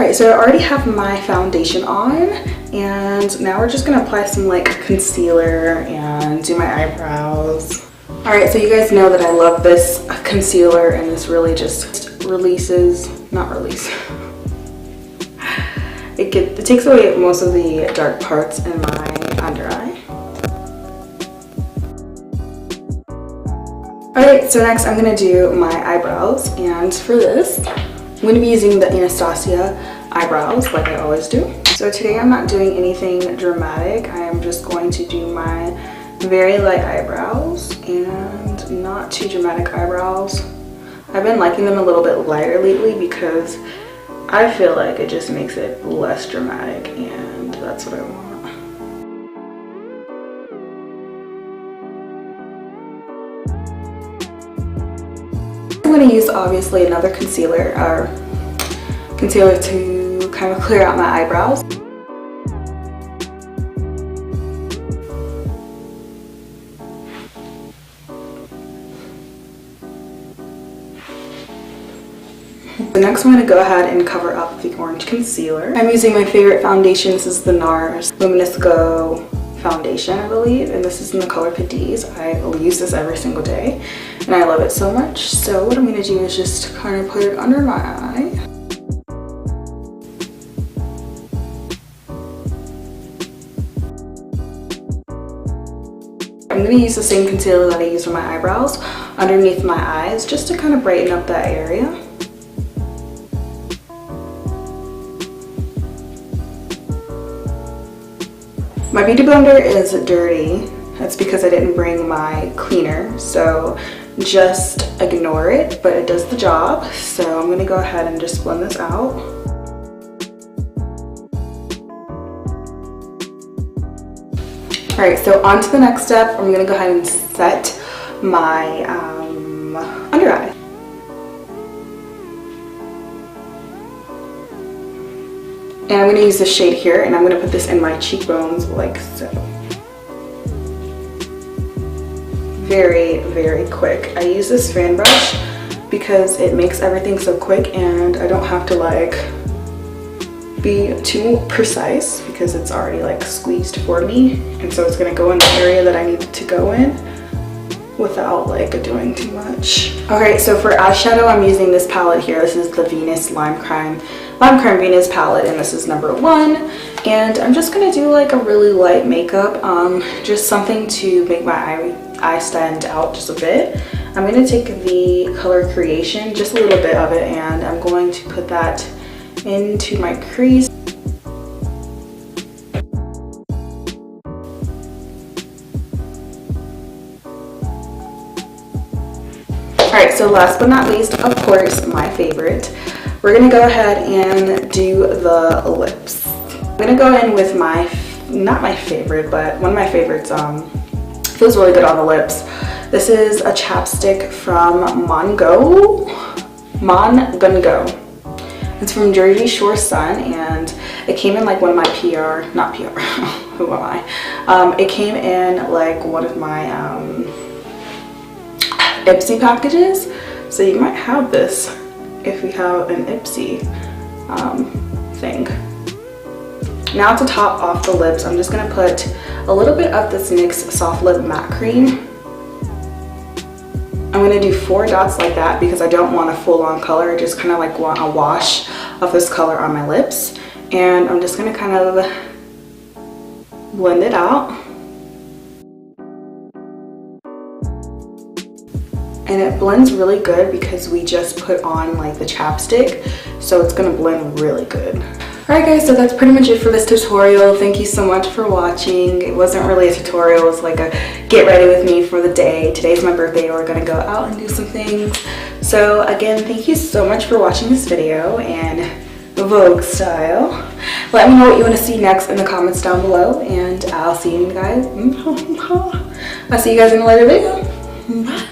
Alright, so I already have my foundation on, and now we're just gonna apply some like concealer and do my eyebrows. Alright, so you guys know that I love this concealer, and this really just releases, not release. It takes away most of the dark parts in my under eye. Alright, so next I'm gonna do my eyebrows, and for this, I'm going to be using the Anastasia eyebrows like I always do. So today I'm not doing anything dramatic. I am just going to do my very light eyebrows and not too dramatic eyebrows. I've been liking them a little bit lighter lately because I feel like it just makes it less dramatic, and that's what I want. I'm going to use obviously another concealer to kind of clear out my eyebrows. So next I'm going to go ahead and cover up the orange concealer. I'm using my favorite foundation. This is the NARS Luminous Go foundation, I believe, and this is in the color Cadiz. I use this every single day and I love it so much. So what I'm going to do is just kind of put it under my eye. I'm going to use the same concealer that I use for my eyebrows underneath my eyes just to kind of brighten up that area. My beauty blender is dirty. That's because I didn't bring my cleaner, so just ignore it, but it does the job. So I'm going to go ahead and just blend this out. Alright, so on to the next step. I'm going to go ahead and set my under eye. And I'm going to use this shade here, and I'm going to put this in my cheekbones like so. Very, very quick. I use this fan brush because it makes everything so quick, and I don't have to like be too precise because it's already like squeezed for me, and so it's going to go in the area that I need it to go in without like doing too much. Alright, so for eyeshadow I'm using this palette here. This is the Venus Lime Crime Venus palette, and this is number 1. And I'm just gonna do like a really light makeup, just something to make my eye stand out just a bit. I'm gonna take the color Creation, just a little bit of it, and I'm going to put that into my crease. Alright, so last but not least, of course, my favorite. We're going to go ahead and do the lips. I'm going to go in with not my favorite, but one of my favorites. Feels really good on the lips. This is a chapstick from Mongungo. It's from Jersey Shore Sun, and it came in like one of my not PR, who am I? It came in like one of my Ipsy packages, so you might have this if you have an Ipsy thing. Now to top off the lips, I'm just going to put a little bit of this NYX Soft Lip Matte Cream. I'm going to do 4 dots like that because I don't want a full-on color. I just kind of like want a wash of this color on my lips. And I'm just going to kind of blend it out. And it blends really good because we just put on like the chapstick, so it's gonna blend really good. Alright guys, so that's pretty much it for this tutorial. Thank you so much for watching. It wasn't really a tutorial, it was like a get ready with me for the day. Today's my birthday, we're gonna go out and do some things. So again, thank you so much for watching this video and Vogue style. Let me know what you want to see next in the comments down below, and I'll see you guys. I'll see you guys in a later video. Bye.